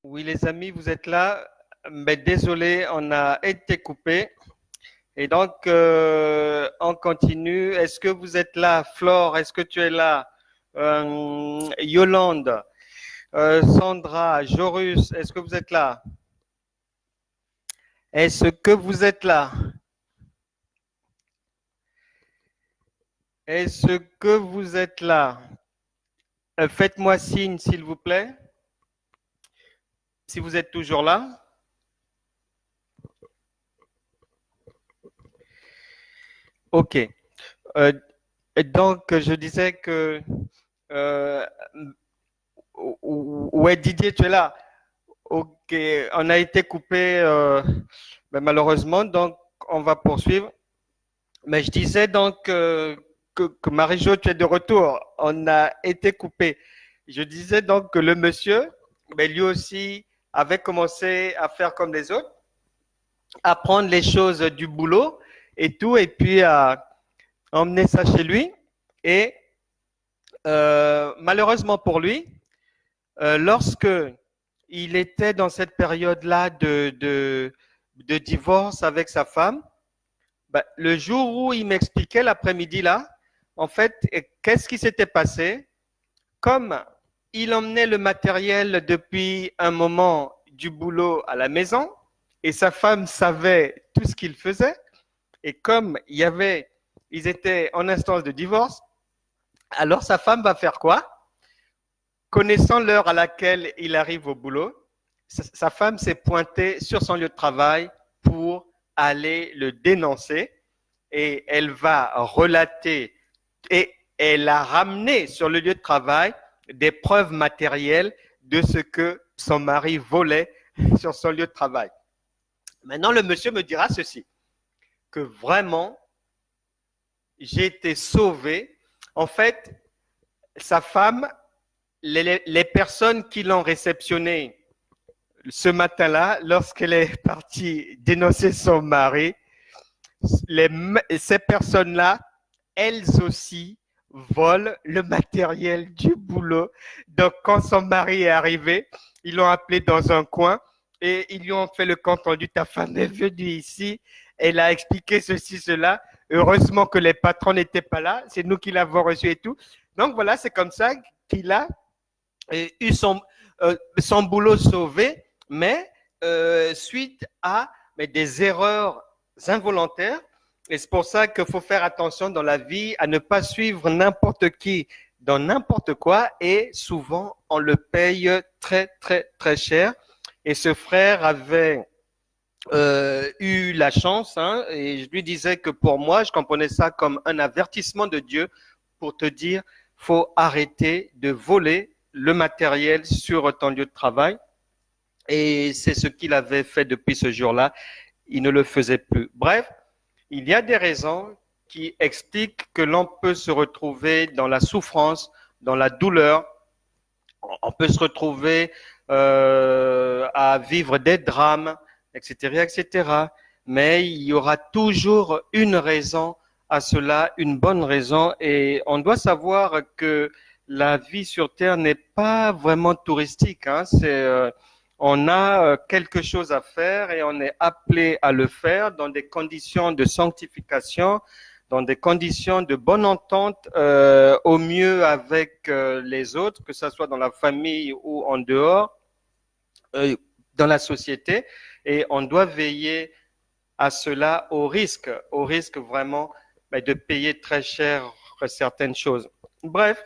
Oui, les amis, vous êtes là, mais désolé, on a été coupé. Et donc, on continue. Est-ce que vous êtes là, Flore? Est-ce que tu es là? Yolande, Sandra, Jorus, est-ce que vous êtes là? Est-ce que vous êtes là? Est-ce que vous êtes là? Faites-moi signe, s'il vous plaît, si vous êtes toujours là. OK. Euh, donc, je disais que euh, ouais, Didier, tu es là. Ok, on a été coupé malheureusement, donc on va poursuivre. Mais je disais donc que Marie-Jo, tu es de retour. On a été coupé. Je disais donc que le monsieur, lui aussi, avait commencé à faire comme les autres, à prendre les choses du boulot et tout, et puis à emmener ça chez lui. Et malheureusement pour lui, lorsque il était dans cette période-là de divorce avec sa femme, le jour où il m'expliquait l'après-midi-là, en fait, qu'est-ce qui s'était passé? Comme il emmenait le matériel depuis un moment du boulot à la maison, et sa femme savait tout ce qu'il faisait, et comme ils étaient en instance de divorce, alors sa femme va faire quoi? Connaissant l'heure à laquelle il arrive au boulot, sa femme s'est pointée sur son lieu de travail pour aller le dénoncer et elle va relater et elle a ramené sur le lieu de travail des preuves matérielles de ce que son mari volait sur son lieu de travail. Maintenant, le monsieur me dira ceci, que vraiment, j'ai été sauvé. En fait, sa femme, les personnes qui l'ont réceptionné ce matin-là, lorsqu'elle est partie dénoncer son mari, ces personnes-là, elles aussi volent le matériel du boulot. Donc, quand son mari est arrivé, ils l'ont appelé dans un coin et ils lui ont fait le compte rendu. Ta femme est venue ici, elle a expliqué ceci, cela. Heureusement que les patrons n'étaient pas là, c'est nous qui l'avons reçu et tout. Donc voilà, c'est comme ça qu'il a eu son boulot sauvé, mais suite à des erreurs involontaires. Et c'est pour ça qu'il faut faire attention dans la vie à ne pas suivre n'importe qui dans n'importe quoi et souvent on le paye très très très cher. Et ce frère avait eu la chance et je lui disais que pour moi, je comprenais ça comme un avertissement de Dieu pour te dire, faut arrêter de voler le matériel sur ton lieu de travail. Et c'est ce qu'il avait fait depuis ce jour-là. Il ne le faisait plus. Bref, il y a des raisons qui expliquent que l'on peut se retrouver dans la souffrance, dans la douleur. On peut se retrouver à vivre des drames, etc., etc. Mais il y aura toujours une raison à cela, une bonne raison. Et on doit savoir que la vie sur Terre n'est pas vraiment touristique. On a quelque chose à faire et on est appelé à le faire dans des conditions de sanctification, dans des conditions de bonne entente, au mieux avec les autres, que ce soit dans la famille ou en dehors, dans la société. Et on doit veiller à cela au risque vraiment de payer très cher certaines choses. Bref,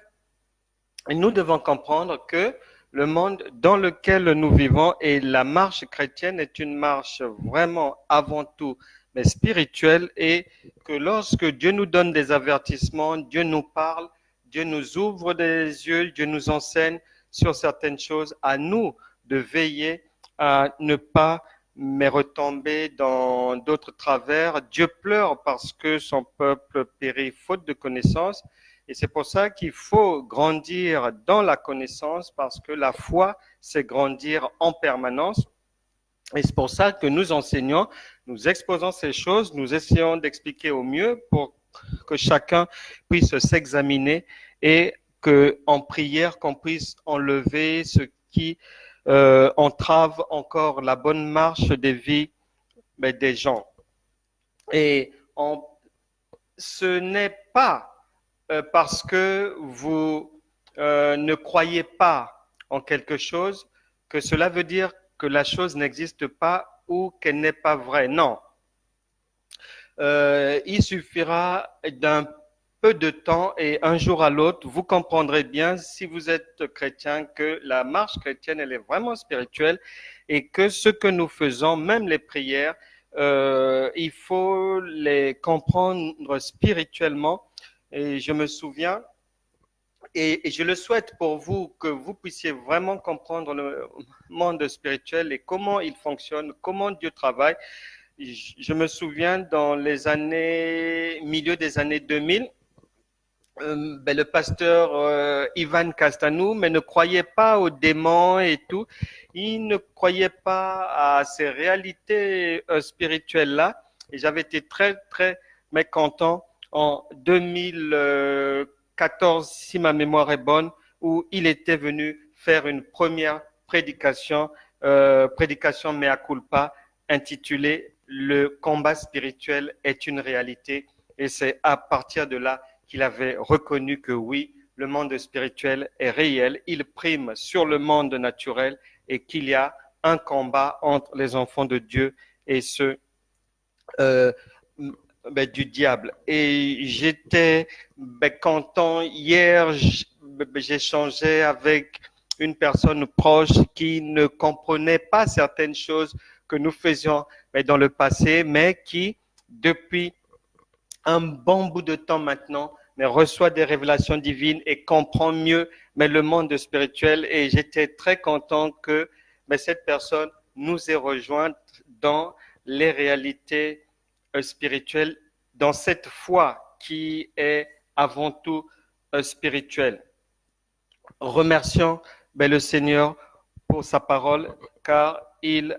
nous devons comprendre que le monde dans lequel nous vivons et la marche chrétienne est une marche vraiment avant tout mais spirituelle et que lorsque Dieu nous donne des avertissements, Dieu nous parle, Dieu nous ouvre des yeux, Dieu nous enseigne sur certaines choses, à nous de veiller à ne pas retomber dans d'autres travers. Dieu pleure parce que son peuple périt faute de connaissance. Et c'est pour ça qu'il faut grandir dans la connaissance parce que la foi, c'est grandir en permanence. Et c'est pour ça que nous enseignons, nous exposons ces choses, nous essayons d'expliquer au mieux pour que chacun puisse s'examiner et que en prière, qu'on puisse enlever ce qui entrave encore la bonne marche des vies des gens. Et ce n'est pas parce que vous ne croyez pas en quelque chose que cela veut dire que la chose n'existe pas ou qu'elle n'est pas vraie. Non. Il suffira d'un peu de temps et un jour à l'autre, vous comprendrez bien, si vous êtes chrétien, que la marche chrétienne, elle est vraiment spirituelle et que ce que nous faisons, même les prières, il faut les comprendre spirituellement. Et je me souviens, et je le souhaite pour vous, que vous puissiez vraiment comprendre le monde spirituel et comment il fonctionne, comment Dieu travaille. Je me souviens dans les années, milieu des années 2000, le pasteur Ivan Castanou, mais ne croyait pas aux démons et tout. Il ne croyait pas à ces réalités spirituelles-là. Et j'avais été très, très mécontent en 2014, si ma mémoire est bonne, où il était venu faire une première prédication mea culpa, intitulée Le combat spirituel est une réalité. Et c'est à partir de là qu'il avait reconnu que oui, le monde spirituel est réel, il prime sur le monde naturel et qu'il y a un combat entre les enfants de Dieu et ceux du diable. Et j'étais content. Hier, j'échangeais avec une personne proche qui ne comprenait pas certaines choses que nous faisions dans le passé, mais qui, depuis un bon bout de temps maintenant, mais reçoit des révélations divines et comprend mieux le monde spirituel. Et j'étais très content que cette personne nous ait rejoints dans les réalités spirituelles, dans cette foi qui est avant tout spirituelle. Remercions le Seigneur pour sa parole, car il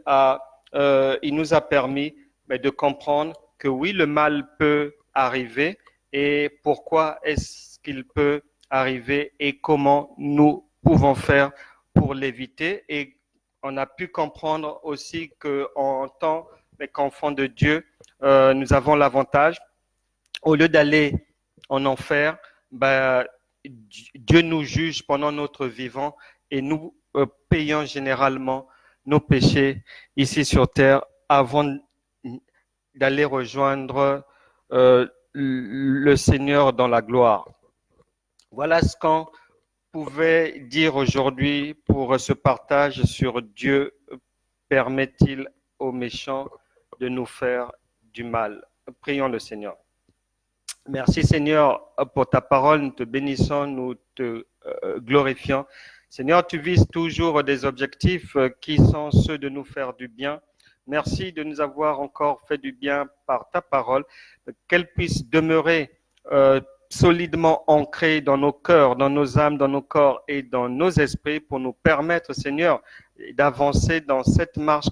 nous a permis de comprendre que oui, le mal peut arriver et pourquoi est-ce qu'il peut arriver et comment nous pouvons faire pour l'éviter. Et on a pu comprendre aussi qu'en tant qu'enfants de Dieu, nous avons l'avantage, au lieu d'aller en enfer, Dieu nous juge pendant notre vivant et nous payons généralement nos péchés ici sur terre avant d'aller rejoindre le Seigneur dans la gloire. Voilà ce qu'on pouvait dire aujourd'hui pour ce partage sur Dieu permet-il aux méchants de nous faire du mal. Prions le Seigneur. Merci Seigneur pour ta parole, nous te bénissons, nous te glorifions. Seigneur, tu vises toujours des objectifs qui sont ceux de nous faire du bien. Merci de nous avoir encore fait du bien par ta parole, qu'elle puisse demeurer solidement ancrée dans nos cœurs, dans nos âmes, dans nos corps et dans nos esprits pour nous permettre, Seigneur, d'avancer dans cette marche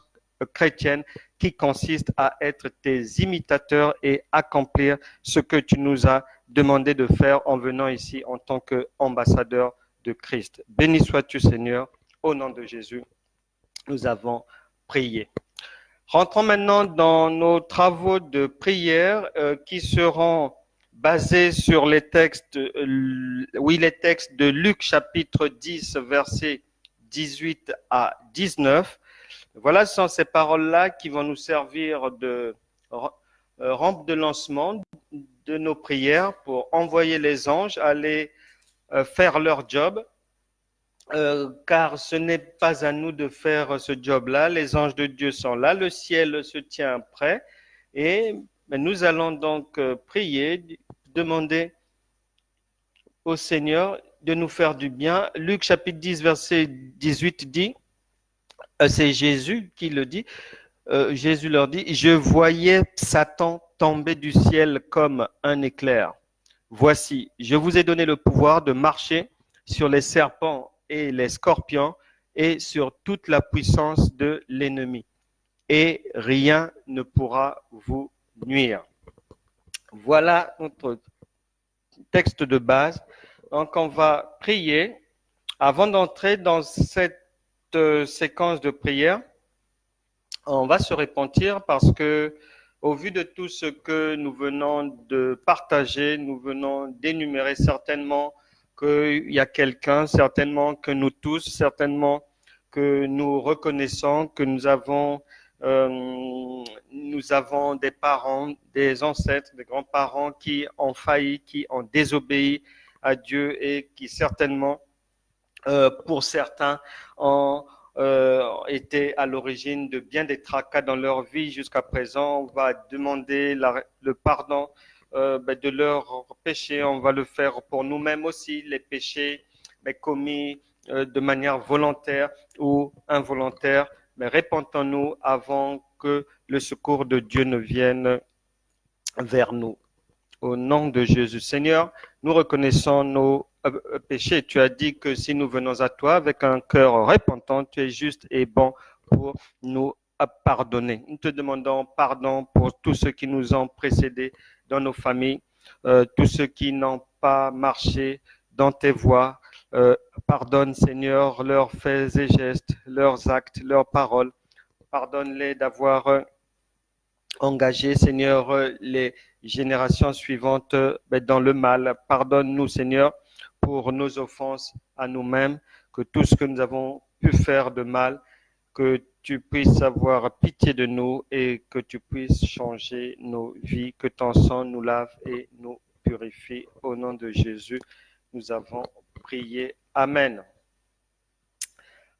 chrétienne qui consiste à être tes imitateurs et accomplir ce que tu nous as demandé de faire en venant ici en tant qu'ambassadeur de Christ. Béni sois-tu, Seigneur, au nom de Jésus. Nous avons prié. Rentrons maintenant dans nos travaux de prière qui seront basés sur les textes, les textes de Luc chapitre 10, versets 18 à 19. Voilà, ce sont ces paroles-là qui vont nous servir de rampe de lancement de nos prières pour envoyer les anges aller faire leur job, car ce n'est pas à nous de faire ce job-là. Les anges de Dieu sont là, le ciel se tient prêt et nous allons donc prier, demander au Seigneur de nous faire du bien. Luc chapitre 10, verset 18 dit, c'est Jésus qui le dit, Jésus leur dit, « Je voyais Satan tomber du ciel comme un éclair. Voici, je vous ai donné le pouvoir de marcher sur les serpents et les scorpions et sur toute la puissance de l'ennemi. Et rien ne pourra vous nuire. » Voilà notre texte de base. Donc, on va prier. Avant d'entrer dans cette séquence de prière, on va se repentir parce que, au vu de tout ce que nous venons de partager, nous venons d'énumérer certainement qu'il y a quelqu'un, certainement que nous tous, certainement que nous reconnaissons que nous avons des parents, des ancêtres, des grands-parents qui ont failli, qui ont désobéi à Dieu et qui certainement, pour certains, ont été à l'origine de bien des tracas dans leur vie jusqu'à présent. On va demander le pardon de leurs péchés. On va le faire pour nous-mêmes aussi, les péchés commis de manière volontaire ou involontaire. Mais répentons-nous avant que le secours de Dieu ne vienne vers nous. Au nom de Jésus. Seigneur, nous reconnaissons nos péchés. Tu as dit que si nous venons à toi avec un cœur repentant, tu es juste et bon pour nous pardonner. Nous te demandons pardon pour tous ceux qui nous ont précédés dans nos familles, tous ceux qui n'ont pas marché dans tes voies. Pardonne, Seigneur, leurs faits et gestes, leurs actes, leurs paroles. Pardonne-les d'avoir engagé, Seigneur, les générations suivantes dans le mal. Pardonne-nous, Seigneur, pour nos offenses à nous-mêmes, que tout ce que nous avons pu faire de mal, que tu puisses avoir pitié de nous et que tu puisses changer nos vies, que ton sang nous lave et nous purifie. Au nom de Jésus, nous avons prié. Amen.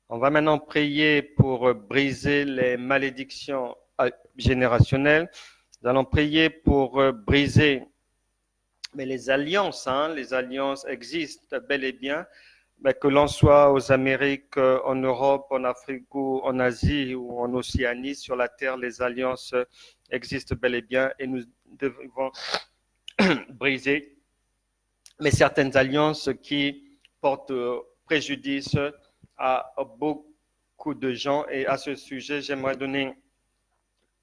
On va maintenant prier pour briser les malédictions générationnelles. Nous allons prier pour briser les alliances. Les alliances existent bel et bien, mais que l'on soit aux Amériques, en Europe, en Afrique ou en Asie ou en Océanie, sur la Terre, les alliances existent bel et bien et nous devons briser mais certaines alliances qui portent préjudice à beaucoup de gens. Et à ce sujet, j'aimerais donner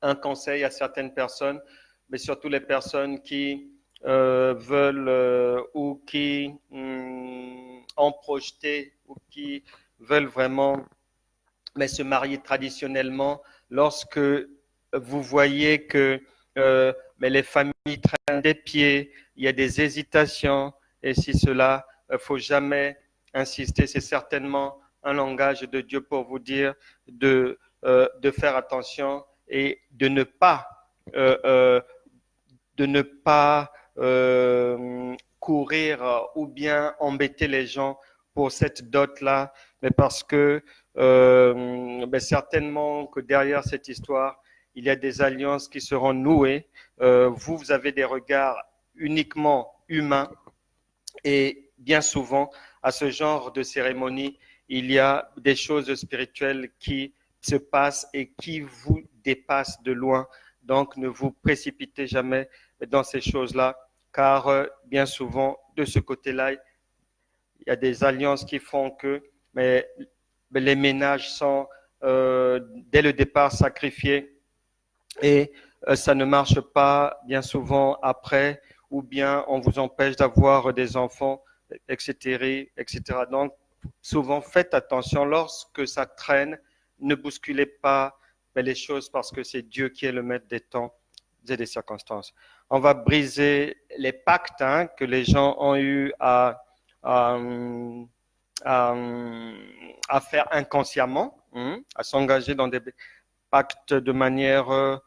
un conseil à certaines personnes, mais surtout les personnes qui veulent ou qui ont projeté ou qui veulent vraiment se marier traditionnellement. Lorsque vous voyez que mais les familles traînent des pieds, il y a des hésitations, et si cela, faut jamais insister. C'est certainement un langage de Dieu pour vous dire de faire attention et de ne pas courir ou bien embêter les gens pour cette dot-là, mais parce que certainement que derrière cette histoire, il y a des alliances qui seront nouées. Vous avez des regards uniquement humains et bien souvent, à ce genre de cérémonie, il y a des choses spirituelles qui se passent et qui vous dépassent de loin. Donc, ne vous précipitez jamais dans ces choses-là, car bien souvent, de ce côté-là, il y a des alliances qui font que mais les ménages sont dès le départ sacrifiés et ça ne marche pas bien souvent après, ou bien on vous empêche d'avoir des enfants, etc., etc. Donc, souvent, faites attention lorsque ça traîne, ne bousculez pas les choses parce que c'est Dieu qui est le maître des temps et des circonstances. On va briser les pactes que les gens ont eu à faire inconsciemment, à s'engager dans des pactes de manière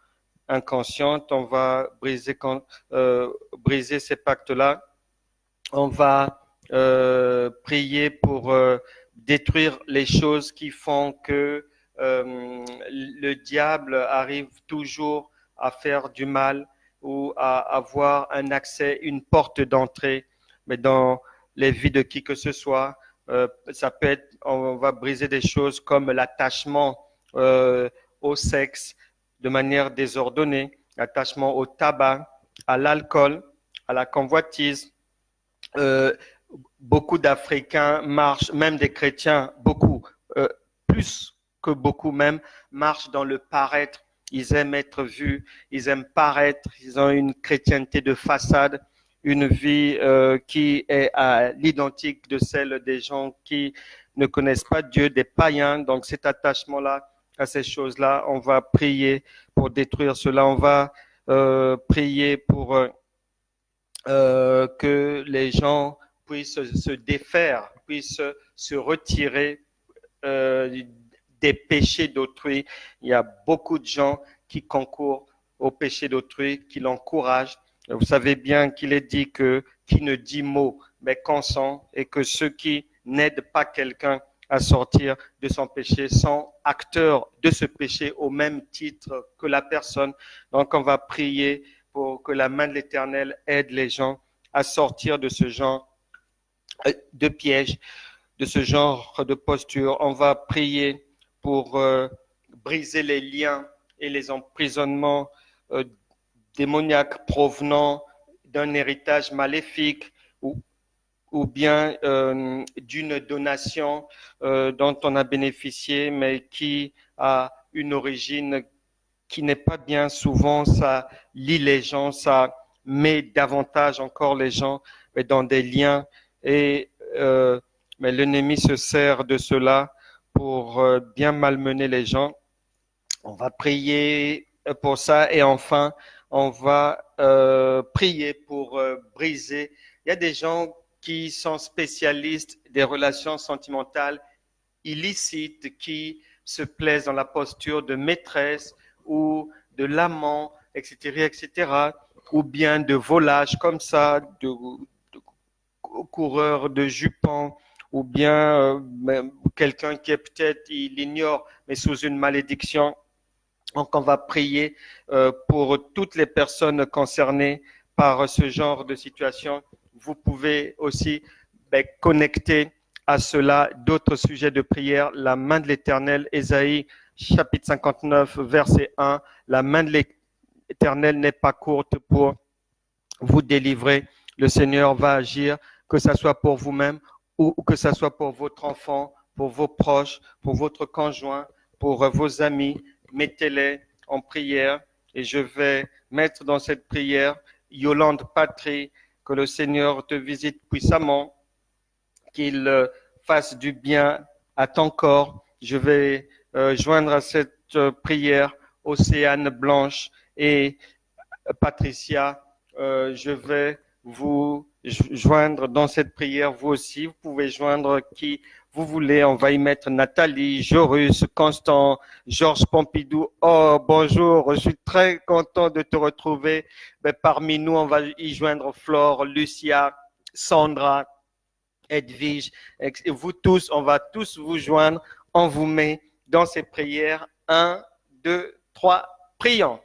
inconsciente. On va briser ces pactes-là. On va prier pour détruire les choses qui font que le diable arrive toujours à faire du mal ou à avoir un accès, une porte d'entrée, mais dans les vies de qui que ce soit. Ça peut être, on va briser des choses comme l'attachement au sexe de manière désordonnée, l'attachement au tabac, à l'alcool, à la convoitise. Beaucoup d'Africains marchent, même des chrétiens, beaucoup, plus que beaucoup même, marchent dans le paraître. Ils aiment être vus, ils aiment paraître, ils ont une chrétienté de façade, une vie qui est à l'identique de celle des gens qui ne connaissent pas Dieu, des païens. Donc cet attachement-là à ces choses-là, on va prier pour détruire cela. On va prier pour que les gens puissent se défaire, puissent se retirer des péchés d'autrui. Il y a beaucoup de gens qui concourent au péché d'autrui, qui l'encouragent. Vous savez bien qu'il est dit que qui ne dit mot, mais consent, et que ceux qui n'aident pas quelqu'un à sortir de son péché sont acteurs de ce péché au même titre que la personne. Donc on va prier pour que la main de l'Éternel aide les gens à sortir de ce genre de piège, de ce genre de posture. On va prier pour briser les liens et les emprisonnements démoniaques provenant d'un héritage maléfique ou bien d'une donation dont on a bénéficié, mais qui a une origine qui n'est pas bien. Souvent, ça lie les gens, ça met davantage encore les gens dans des liens. Mais l'ennemi se sert de cela pour bien malmener les gens. On va prier pour ça et enfin, on va prier pour briser. Il y a des gens qui sont spécialistes des relations sentimentales illicites, qui se plaisent dans la posture de maîtresse ou de l'amant, etc., etc., ou bien de volage comme ça, de coureur de jupons, ou bien quelqu'un qui est peut-être, il ignore, mais sous une malédiction. Donc, on va prier pour toutes les personnes concernées par ce genre de situation. Vous pouvez aussi connecter à cela d'autres sujets de prière. La main de l'Éternel, Ésaïe, chapitre 59, verset 1. La main de l'Éternel n'est pas courte pour vous délivrer. Le Seigneur va agir, que ce soit pour vous-même ou que ce soit pour votre enfant, pour vos proches, pour votre conjoint, pour vos amis. Mettez-les en prière et je vais mettre dans cette prière Yolande Patry, que le Seigneur te visite puissamment, qu'il fasse du bien à ton corps. Je vais joindre à cette prière Océane Blanche et Patricia. Je vais vous joindre dans cette prière, vous aussi. Vous pouvez joindre qui vous voulez. On va y mettre Nathalie, Jorus, Constant, Georges Pompidou. Oh, bonjour, je suis très content de te retrouver. Parmi nous, on va y joindre Flore, Lucia, Sandra, Edwige. Et vous tous, on va tous vous joindre. On vous met dans ces prières. 1, 2, 3, prions.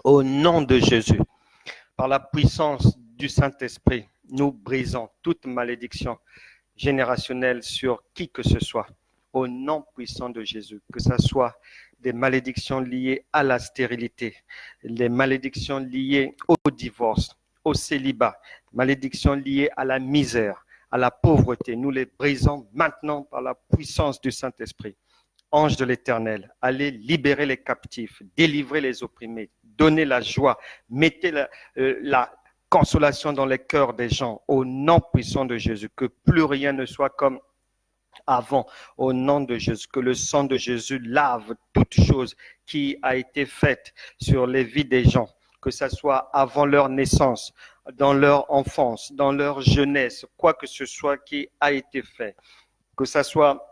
Au nom de Jésus, par la puissance du Saint-Esprit, nous brisons toute malédiction générationnelle sur qui que ce soit. Au nom puissant de Jésus, que ce soit des malédictions liées à la stérilité, les malédictions liées au divorce, au célibat, malédictions liées à la misère, à la pauvreté. Nous les brisons maintenant par la puissance du Saint-Esprit. Ange de l'Éternel, allez libérer les captifs, délivrer les opprimés, donner la joie, mettez la consolation dans les cœurs des gens, au nom puissant de Jésus, que plus rien ne soit comme avant, au nom de Jésus, que le sang de Jésus lave toute chose qui a été faite sur les vies des gens, que ce soit avant leur naissance, dans leur enfance, dans leur jeunesse, quoi que ce soit qui a été fait, que ce soit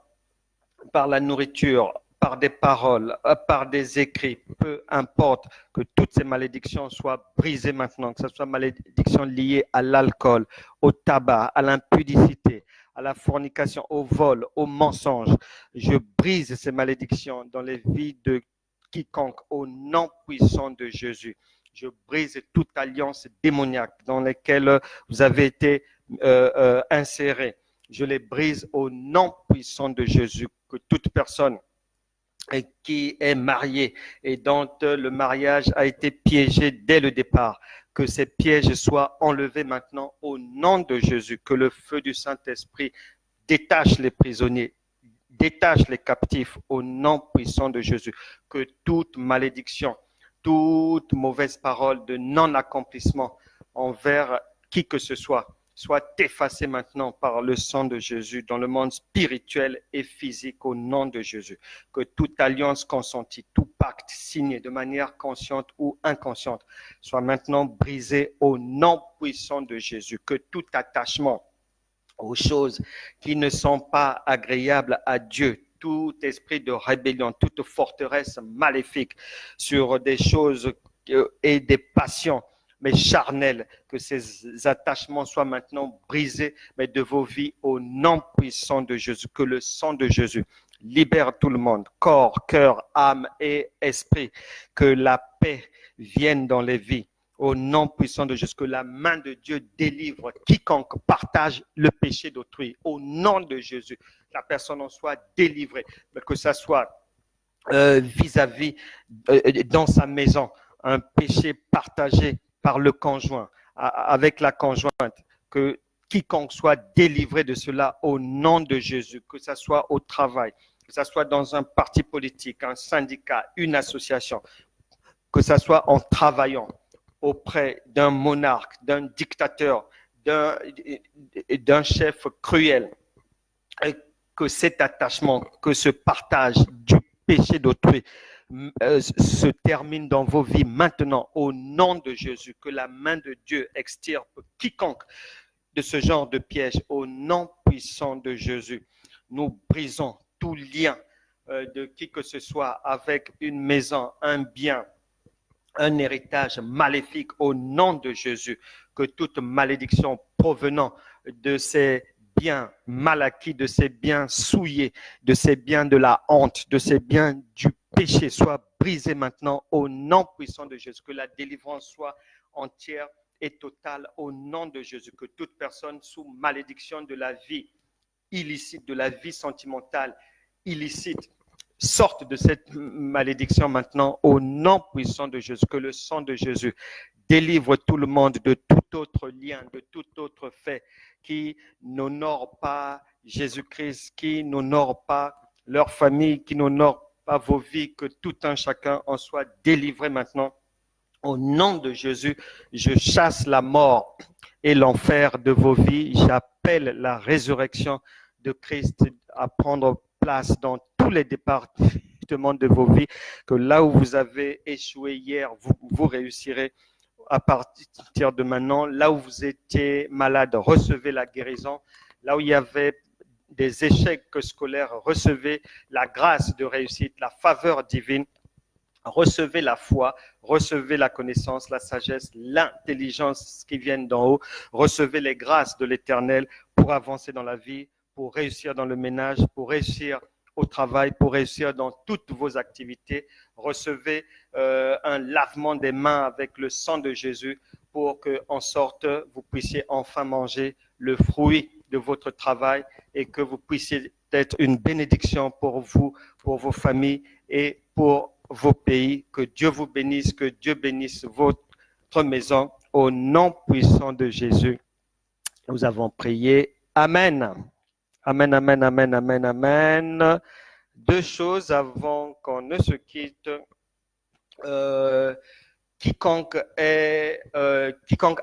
par la nourriture, par des paroles, par des écrits, peu importe, que toutes ces malédictions soient brisées maintenant, que ce soit malédictions liées à l'alcool, au tabac, à l'impudicité, à la fornication, au vol, au mensonge. Je brise ces malédictions dans les vies de quiconque au nom puissant de Jésus. Je brise toute alliance démoniaque dans laquelle vous avez été insérés. Je les brise au nom puissant de Jésus, que toute personne qui est mariée et dont le mariage a été piégé dès le départ, que ces pièges soient enlevés maintenant au nom de Jésus, que le feu du Saint-Esprit détache les prisonniers, détache les captifs au nom puissant de Jésus, que toute malédiction, toute mauvaise parole de non-accomplissement envers qui que ce soit soit effacé maintenant par le sang de Jésus dans le monde spirituel et physique au nom de Jésus. Que toute alliance consentie, tout pacte signé de manière consciente ou inconsciente soit maintenant brisé au nom puissant de Jésus. Que tout attachement aux choses qui ne sont pas agréables à Dieu, tout esprit de rébellion, toute forteresse maléfique sur des choses et des passions, mais charnelles, que ces attachements soient maintenant brisés, mais de vos vies au nom puissant de Jésus, que le sang de Jésus libère tout le monde, corps, cœur, âme et esprit, que la paix vienne dans les vies. Au nom puissant de Jésus, que la main de Dieu délivre quiconque partage le péché d'autrui. Au nom de Jésus, la personne en soit délivrée, que ça soit vis-à-vis dans sa maison, un péché partagé par le conjoint, avec la conjointe, que quiconque soit délivré de cela au nom de Jésus, que ça soit au travail, que ça soit dans un parti politique, un syndicat, une association, que ça soit en travaillant auprès d'un monarque, d'un dictateur, d'un chef cruel, que cet attachement, que ce partage du péché d'autrui se termine dans vos vies maintenant au nom de Jésus, que la main de Dieu extirpe quiconque de ce genre de piège au nom puissant de Jésus. Nous brisons tout lien de qui que ce soit avec une maison, un bien, un héritage maléfique au nom de Jésus, que toute malédiction provenant de ces biens mal acquis, de ces biens souillés, de ces biens de la honte, de ces biens du péché soit brisée maintenant au nom puissant de Jésus, que la délivrance soit entière et totale au nom de Jésus, que toute personne sous malédiction de la vie illicite, de la vie sentimentale illicite, sorte de cette malédiction maintenant au nom puissant de Jésus, que le sang de Jésus délivre tout le monde de tout autre lien, de tout autre fait qui n'honore pas Jésus-Christ, qui n'honore pas leur famille, qui n'honore pas vos vies, que tout un chacun en soit délivré maintenant. Au nom de Jésus, je chasse la mort et l'enfer de vos vies. J'appelle la résurrection de Christ à prendre place dans tous les départements de vos vies, que là où vous avez échoué hier, vous réussirez à partir de maintenant. Là où vous étiez malade, recevez la guérison. Là où il y avait des échecs scolaires, recevez la grâce de réussite, la faveur divine. Recevez la foi, recevez la connaissance, la sagesse, l'intelligence qui viennent d'en haut. Recevez les grâces de l'Éternel pour avancer dans la vie, pour réussir dans le ménage, pour réussir au travail, pour réussir dans toutes vos activités. Recevez un lavement des mains avec le sang de Jésus pour qu'en sorte, vous puissiez enfin manger le fruit de votre travail et que vous puissiez être une bénédiction pour vous, pour vos familles et pour vos pays. Que Dieu vous bénisse, que Dieu bénisse votre maison. Au nom puissant de Jésus, nous avons prié. Amen. Amen, amen, amen, amen, amen. Deux choses avant qu'on ne se quitte. Quiconque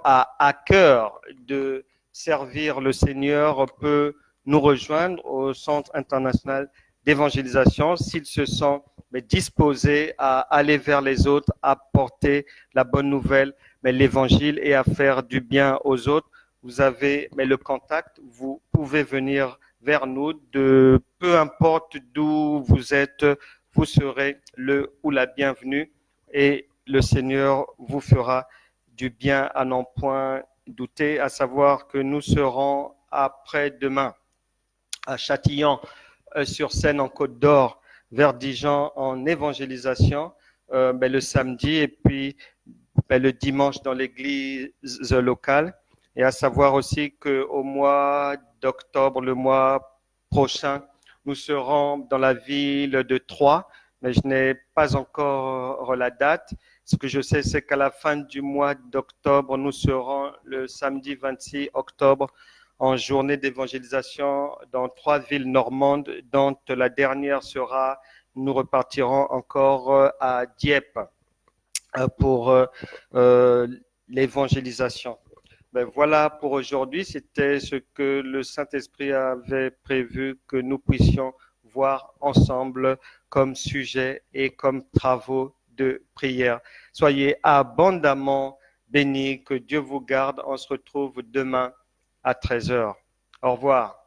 a à cœur de servir le Seigneur peut nous rejoindre au Centre international d'évangélisation s'il se sent disposé à aller vers les autres, à porter la bonne nouvelle, mais l'évangile et à faire du bien aux autres. Vous avez le contact, vous pouvez venir vers nous, de peu importe d'où vous êtes, vous serez le ou la bienvenue et le Seigneur vous fera du bien à n'en point douter, à savoir que nous serons après-demain à Châtillon-sur-Seine en Côte d'Or, vers Dijon en évangélisation le samedi et puis le dimanche dans l'église locale. Et à savoir aussi qu'au mois d'octobre, le mois prochain, nous serons dans la ville de Troyes, mais je n'ai pas encore la date. Ce que je sais, c'est qu'à la fin du mois d'octobre, nous serons le samedi 26 octobre en journée d'évangélisation dans 3 villes normandes, dont la dernière sera, nous repartirons encore à Dieppe pour l'évangélisation. Ben voilà pour aujourd'hui, c'était ce que le Saint-Esprit avait prévu que nous puissions voir ensemble comme sujet et comme travaux de prière. Soyez abondamment bénis, que Dieu vous garde. On se retrouve demain à 13 heures. Au revoir.